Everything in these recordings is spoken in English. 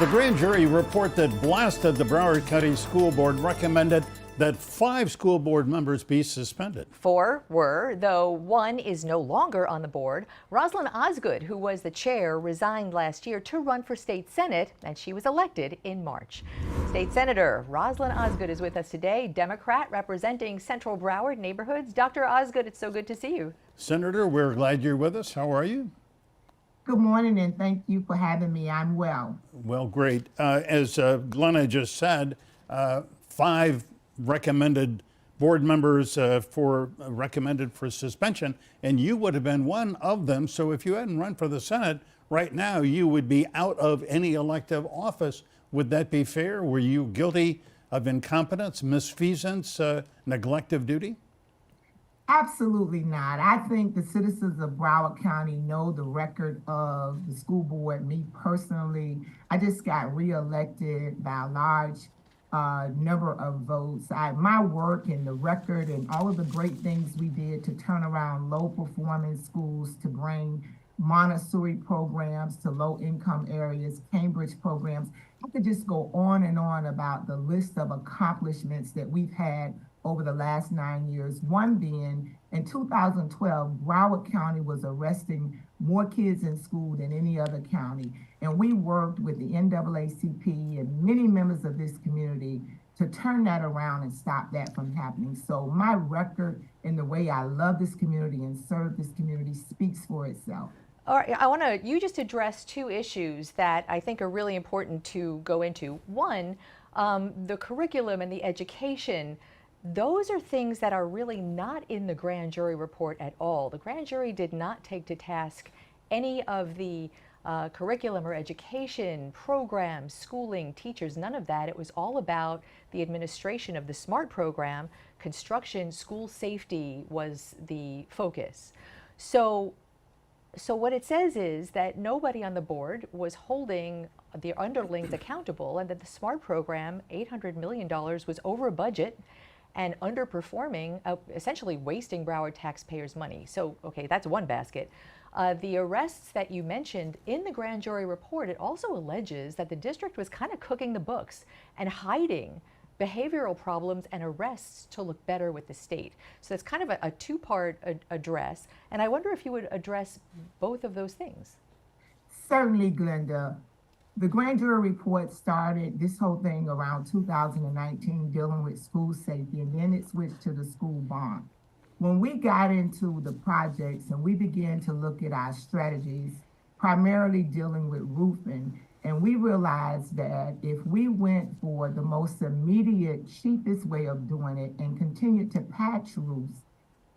The grand jury report that blasted the Broward County School Board recommended that 5 school board members be suspended. 4 were, though 1 is no longer on the board. Rosalind Osgood, who was the chair, resigned last year to run for state senate, and she was elected in March. State Senator Rosalind Osgood is with us today, Democrat representing Central Broward neighborhoods. Dr. Osgood, it's so good to see you. Senator, we're glad you're with us. How are you? Good morning, and thank you for having me. I'm well. Well, great. As Glenna just said, 5 recommended board members recommended for suspension, and you would have been one of them. So if you hadn't run for the Senate right now, you would be out of any elective office. Would that be fair? Were you guilty of incompetence, misfeasance, neglect of duty? Absolutely not. I think the citizens of Broward County know the record of the school board. Me personally, I just got reelected by a large number of votes. My work and the record and all of the great things we did to turn around low-performing schools, to bring Montessori programs to low-income areas, Cambridge programs. I could just go on and on about the list of accomplishments that we've had over the last 9 years. One being, in 2012, Broward County was arresting more kids in school than any other county. And we worked with the NAACP and many members of this community to turn that around and stop that from happening. So my record and the way I love this community and serve this community speaks for itself. All right, you just addressed 2 issues that I think are really important to go into. One, the curriculum and the education. Those are things that are really not in the grand jury report at all. The grand jury did not take to task any of the curriculum or education, programs, schooling, teachers, none of that. It was all about the administration of the SMART program. Construction, school safety was the focus. So what it says is that nobody on the board was holding the underlings accountable, and that the SMART program, $800 million, was over budget and underperforming, essentially wasting Broward taxpayers' money. So, okay, that's one basket. The arrests that you mentioned in the grand jury report, it also alleges that the district was kind of cooking the books and hiding behavioral problems and arrests to look better with the state. So it's kind of a 2-part address, and I wonder if you would address both of those things. Certainly, Glenda. The grand jury report started this whole thing around 2019 dealing with school safety, and then it switched to the school bond. When we got into the projects and we began to look at our strategies, primarily dealing with roofing, and we realized that if we went for the most immediate, cheapest way of doing it and continued to patch roofs,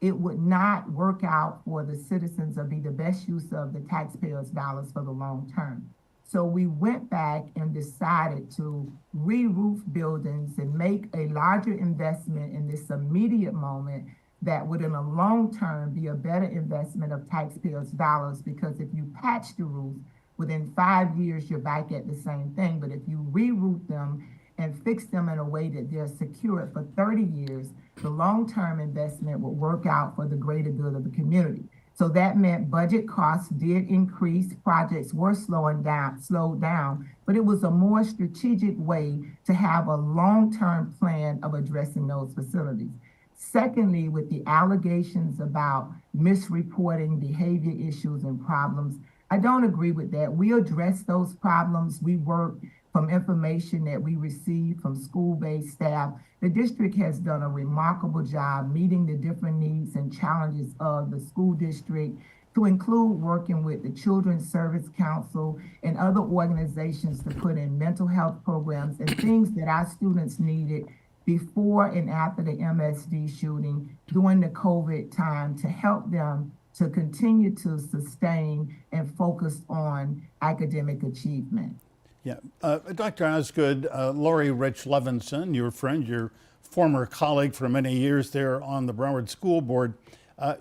it would not work out for the citizens or be the best use of the taxpayers' dollars for the long term. So we went back and decided to re-roof buildings and make a larger investment in this immediate moment that would in the long term be a better investment of taxpayers' dollars, because if you patch the roof, within 5 years you're back at the same thing. But if you re-roof them and fix them in a way that they're secured for 30 years, the long-term investment will work out for the greater good of the community. So that meant budget costs did increase, projects were slowed down, but it was a more strategic way to have a long-term plan of addressing those facilities. Secondly, with the allegations about misreporting, behavior issues and problems, I don't agree with that. We address those problems. We work from information that we receive from school-based staff. The district has done a remarkable job meeting the different needs and challenges of the school district, to include working with the Children's Service Council and other organizations to put in mental health programs and things that our students needed before and after the MSD shooting, during the COVID time, to help them to continue to sustain and focus on academic achievement. Yeah, Dr. Osgood, Lori Rich Levinson, your friend, your former colleague for many years there on the Broward School Board,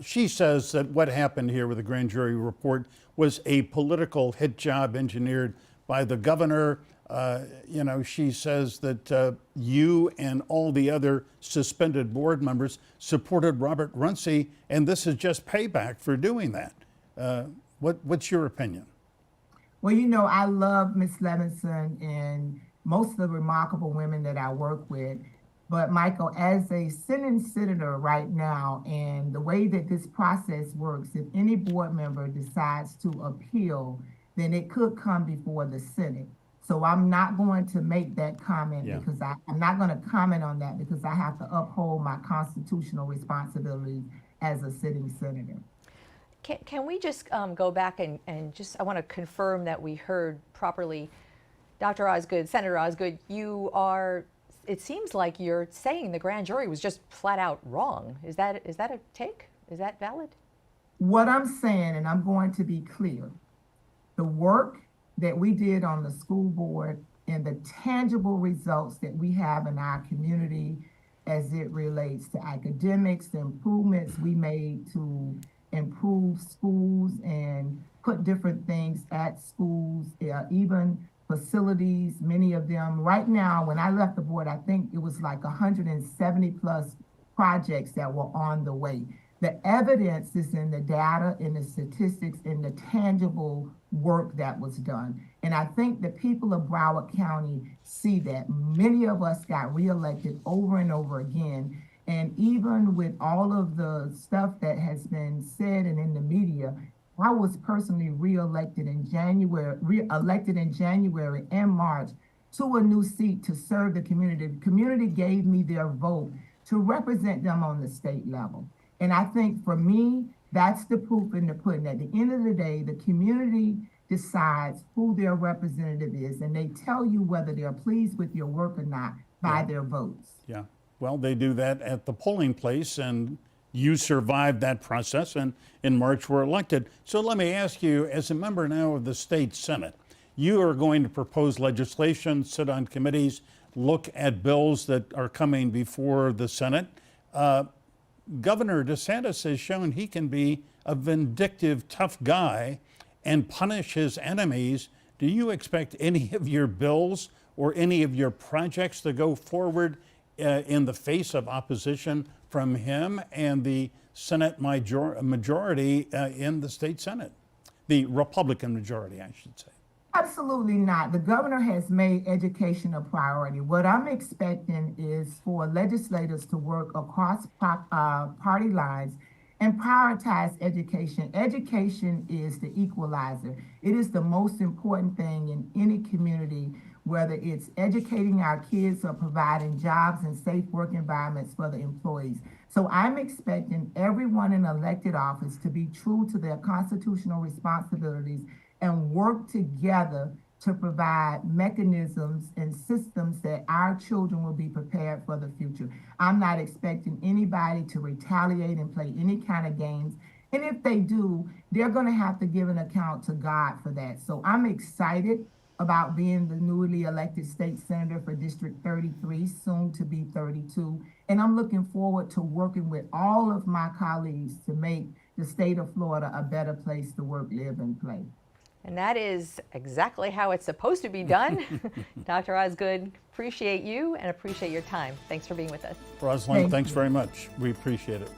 she says that what happened here with the grand jury report was a political hit job engineered by the governor. She says that you and all the other suspended board members supported Robert Runcie, and this is just payback for doing that. What's your opinion? Well, you know, I love Miss Levinson and most of the remarkable women that I work with. But Michael, as a sitting senator right now, and the way that this process works, if any board member decides to appeal, then it could come before the Senate. So I'm not going to make that comment because I'm not going to comment on that because I have to uphold my constitutional responsibilities as a sitting senator. Can we just go back and just, I want to confirm that we heard properly. Dr. Osgood, Senator Osgood, you are, it seems like you're saying the grand jury was just flat out wrong. Is that a take? Is that valid? What I'm saying, and I'm going to be clear, the work that we did on the school board and the tangible results that we have in our community as it relates to academics, the improvements we made to improve schools and put different things at schools, even facilities, many of them. Right now, when I left the board, I think it was like 170 plus projects that were on the way. The evidence is in the data, in the statistics, in the tangible work that was done. And I think the people of Broward County see that. Many of us got reelected over and over again. And even with all of the stuff that has been said and in the media, I was personally reelected in January and March to a new seat to serve the community. The community gave me their vote to represent them on the state level. And I think for me, that's the proof in the pudding. At the end of the day, the community decides who their representative is, and they tell you whether they're pleased with your work or not by their votes. Yeah, well, they do that at the polling place, and you survived that process, and in March were elected. So let me ask you, as a member now of the state Senate, you are going to propose legislation, sit on committees, look at bills that are coming before the Senate. Governor DeSantis has shown he can be a vindictive, tough guy and punish his enemies. Do you expect any of your bills or any of your projects to go forward in the face of opposition from him and the Senate majority in the state Senate? The Republican majority, I should say. Absolutely not. The governor has made education a priority. What I'm expecting is for legislators to work across party lines and prioritize education. Education is the equalizer. It is the most important thing in any community, whether it's educating our kids or providing jobs and safe work environments for the employees. So I'm expecting everyone in elected office to be true to their constitutional responsibilities and work together to provide mechanisms and systems that our children will be prepared for the future. I'm not expecting anybody to retaliate and play any kind of games. And if they do, they're going to have to give an account to God for that. So I'm excited about being the newly elected state senator for District 33, soon to be 32. And I'm looking forward to working with all of my colleagues to make the state of Florida a better place to work, live, and play. And that is exactly how it's supposed to be done. Dr. Osgood, appreciate you and appreciate your time. Thanks for being with us. Rosalind, thanks very much. We appreciate it.